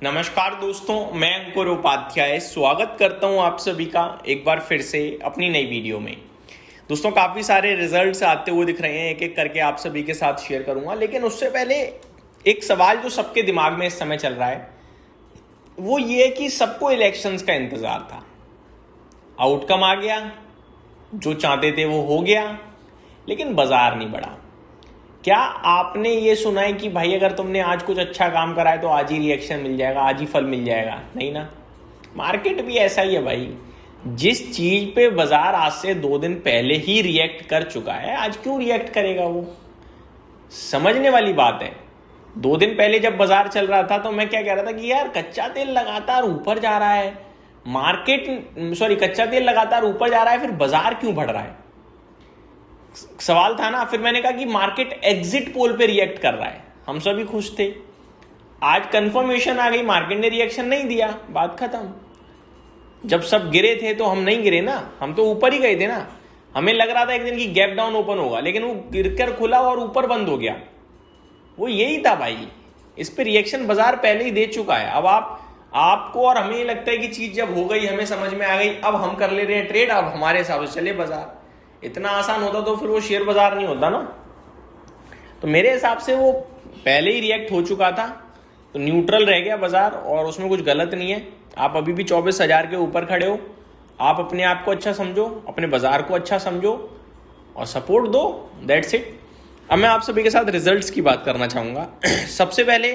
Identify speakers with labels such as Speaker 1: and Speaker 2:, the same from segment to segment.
Speaker 1: नमस्कार दोस्तों, मैं अंकुर उपाध्याय स्वागत करता हूं आप सभी का एक बार फिर से अपनी नई वीडियो में। दोस्तों, काफ़ी सारे रिजल्ट्स आते हुए दिख रहे हैं, एक एक करके आप सभी के साथ शेयर करूंगा। लेकिन उससे पहले एक सवाल जो सबके दिमाग में इस समय चल रहा है वो ये है कि सबको इलेक्शंस का इंतजार था, आउटकम आ गया, जो चाहते थे वो हो गया, लेकिन बाजार नहीं बढ़ा। क्या आपने ये सुना है कि भाई अगर तुमने आज कुछ अच्छा काम करा है तो आज ही रिएक्शन मिल जाएगा, आज ही फल मिल जाएगा? नहीं ना। मार्केट भी ऐसा ही है भाई। जिस चीज पे बाजार आज से 2 दिन पहले ही रिएक्ट कर चुका है, आज क्यों रिएक्ट करेगा? वो समझने वाली बात है। 2 दिन पहले जब बाजार चल रहा था तो मैं क्या कह रहा था कि यार कच्चा तेल लगातार ऊपर जा रहा है, कच्चा तेल लगातार ऊपर जा रहा है, फिर बाजार क्यों बढ़ रहा है? सवाल था ना। फिर मैंने कहा कि मार्केट एग्जिट पोल पे रिएक्ट कर रहा है, हम सभी खुश थे। आज कंफर्मेशन आ गई, मार्केट ने रिएक्शन नहीं दिया, बात खत्म। जब सब गिरे थे तो हम नहीं गिरे ना, हम तो ऊपर ही गए थे ना। हमें लग रहा था एक दिन की गैप डाउन ओपन होगा, लेकिन वो गिरकर खुला और ऊपर बंद हो गया। वो यही था भाई। इस पे रिएक्शन बाजार पहले ही दे चुका है। अब आपको और हमें लगता है कि चीज जब हो गई, हमें समझ में आ गई, अब हम कर ले रहे हैं ट्रेड, अब हमारे हिसाब से चले बाजार। इतना आसान होता तो फिर वो शेयर बाजार नहीं होता ना। तो मेरे हिसाब से वो पहले ही रिएक्ट हो चुका था, तो न्यूट्रल रह गया बाजार, और उसमें कुछ गलत नहीं है। आप अभी भी 24,000 के ऊपर खड़े हो, आप अपने आप को अच्छा समझो, अपने बाजार को अच्छा समझो और सपोर्ट दो, दैट्स इट। अब मैं आप सभी के साथ रिजल्ट्स की बात करना चाहूंगा। सबसे पहले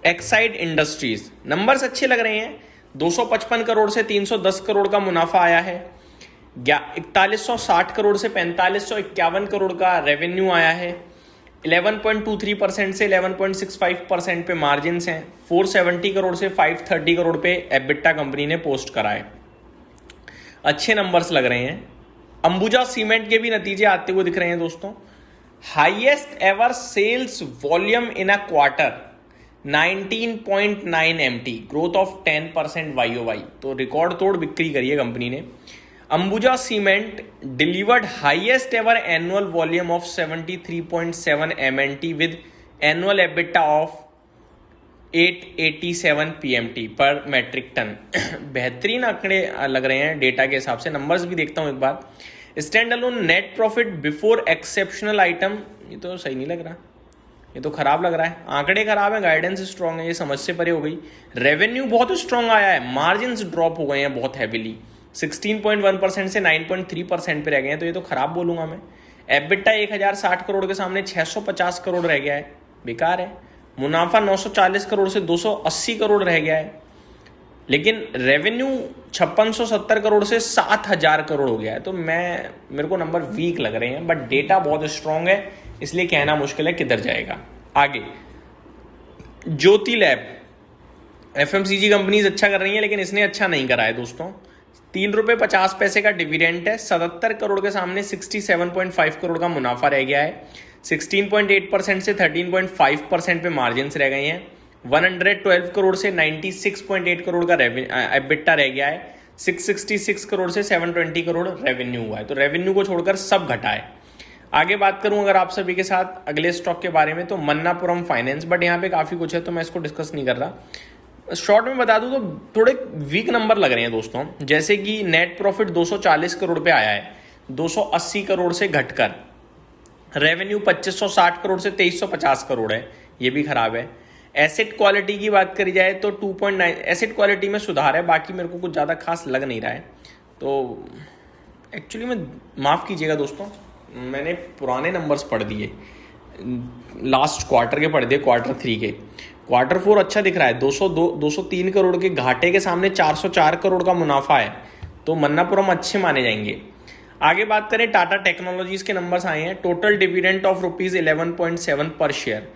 Speaker 1: एक्साइड इंडस्ट्रीज, नंबर्स अच्छे लग रहे हैं। 255 करोड़ से 310 करोड़ का मुनाफा आया है। 4160 करोड़ से 4551 करोड़ का रेवेन्यू आया है। 11.23% से 11.65% पे मार्जिन हैं। 470 करोड़ से 530 करोड़ पे एबिटा कंपनी ने पोस्ट करा है। अच्छे नंबर्स लग रहे हैं। अंबुजा सीमेंट के भी नतीजे आते हुए दिख रहे हैं दोस्तों। Highest ever sales volume in a quarter 19.9 MT, growth of 10% YOY। तो रिकॉर्ड तोड़ बिक्री करी है कंपनी ने। Ambuja cement delivered highest ever annual volume of 73.7 MNT with annual EBITDA of 887 PMT पर मेट्रिक टन। बेहतरीन आंकड़े लग रहे हैं डेटा के हिसाब से। नंबर्स भी देखता हूं एक बार। Standalone net profit before exceptional item, ये तो सही नहीं लग रहा, ये तो खराब लग रहा है। आंकड़े खराब है, गाइडेंस स्ट्रांग है, ये समझ से परे हो गई। रेवेन्यू बहुत स्ट्रांग आया है, मार्जिन्स ड्रॉप हो गए हैं बहुत हैविली, 16.1% से 9.3% पे रह गए हैं, तो ये तो खराब बोलूंगा मैं। एबिटा 1060 करोड़ के सामने 650 करोड़ रह गया है, बेकार है। मुनाफा 940 करोड़ से 280 करोड़ रह गया है, लेकिन रेवेन्यू 5670 करोड़ से 7000 करोड़ हो गया है। तो मेरे को नंबर वीक लग रहे हैं, बट डेटा बहुत स्ट्रांग है, इसलिए कहना मुश्किल है किधर जाएगा आगे। ज्योति लैब, एफएमसीजी कंपनीज अच्छा कर रही है, लेकिन इसने अच्छा नहीं करा है दोस्तों। 3.50 रुपये का डिविडेंड है। 77 करोड़ के सामने 67.5 करोड़ का मुनाफा रह गया है। 16.8% से 13.5% पे मार्जिन रह गए हैं। 112 करोड़ से 96.8 करोड़ का एबिटा रह गया है। 666 करोड़ से 720 करोड़ रेवेन्यू हुआ है। तो रेवेन्यू को छोड़कर सब घटा है। आगे बात करूं अगर आप सभी के साथ अगले स्टॉक के बारे में, तो मन्नापुरम फाइनेंस, बट यहाँ पे काफी कुछ है तो मैं इसको डिस्कस नहीं कर रहा। शॉर्ट में बता दूं तो थोड़े वीक नंबर लग रहे हैं दोस्तों। जैसे कि नेट प्रॉफिट 240 करोड़ पे आया है, 280 करोड़ से घटकर। रेवेन्यू 2560 करोड़ से 2350 करोड़ है, ये भी खराब है। एसेट क्वालिटी की बात करी जाए तो 2.9, एसेट क्वालिटी में सुधार है, बाकी मेरे को कुछ ज़्यादा खास लग नहीं रहा है। तो एक्चुअली में माफ़ कीजिएगा दोस्तों, मैंने पुराने नंबर्स पढ़ दिए, लास्ट क्वार्टर के पढ़ दिए, Q3 के। Q4 अच्छा दिख रहा है, 203 करोड़ के घाटे के सामने 404 करोड़ का मुनाफा है, तो मन्नापुरम अच्छे माने जाएंगे। आगे बात करें, टाटा टेक्नोलॉजीज के नंबर्स आए हैं। टोटल डिविडेंड ऑफ ₹11.7 पर शेयर,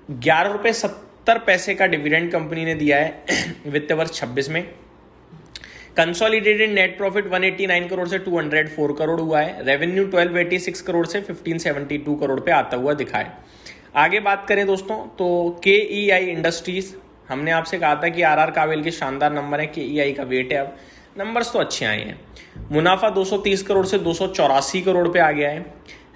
Speaker 1: 11.70 रुपये का डिविडेंड कंपनी ने दिया है वित्त वर्ष 26 में। कंसोलिडेटेड नेट प्रॉफिट 189 करोड़ से 204 करोड़ हुआ है। रेवेन्यू 1286 करोड़ से 1572 करोड़ पे आता हुआ दिखा है। आगे बात करें दोस्तों तो KEI इंडस्ट्रीज, हमने आपसे कहा था कि RR काबिल के शानदार नंबर है, KEI का वेट है। अब नंबर्स तो अच्छे आए हैं। मुनाफा 230 करोड़ से 284 करोड़ पे आ गया है।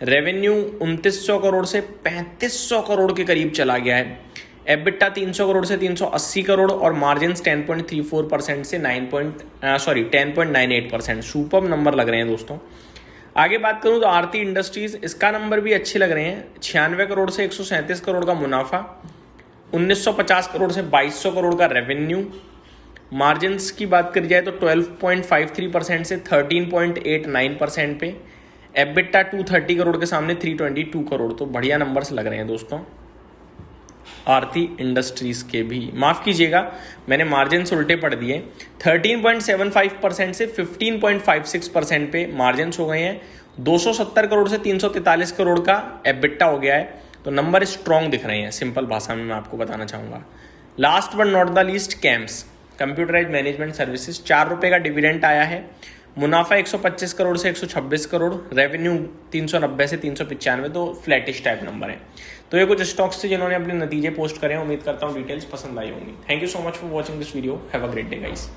Speaker 1: रेवेन्यू 2900 करोड़ से 3500 करोड़ के करीब चला गया है। एबिटा 300 करोड़ से 380 करोड़ और मार्जिन 10.34% से 10.98%। सुपर नंबर लग रहे हैं दोस्तों। आगे बात करूं तो आरती इंडस्ट्रीज, इसका नंबर भी अच्छे लग रहे हैं। 96 करोड़ से 137 करोड़ का मुनाफा, 1950 करोड़ से 2200 करोड़ का रेवेन्यू। मार्जिन्स की बात करी जाए तो 12.53% से 13.89% पे। एबिटा 230 करोड़ के सामने 322 करोड़, तो बढ़िया नंबर्स लग रहे हैं दोस्तों आरती इंडस्ट्रीज के भी। माफ कीजिएगा, मैंने मार्जिन्स उल्टे पढ़ दिए। 13.75% से 15.56% पे मार्जिन्स हो गए हैं। 270 करोड़ से 343 करोड़ का एबिटा हो गया है, तो नंबर स्ट्रॉन्ग दिख रहे हैं। सिंपल भाषा में मैं आपको बताना चाहूँगा। Last but not the least, CAMS computerized management services, 4 रुपये का डिविडेंड आया है। मुनाफा 125 करोड़ से 126 करोड़, रेवेन्यू 390 से 395, तो फ्लैटिश टाइप नंबर है। तो ये कुछ स्टॉक्स थे जिन्होंने अपने नतीजे पोस्ट करे हैं। उम्मीद करता हूँ डिटेल्स पसंद आई होंगी। Thank you so much for watching this video. Have a great day guys.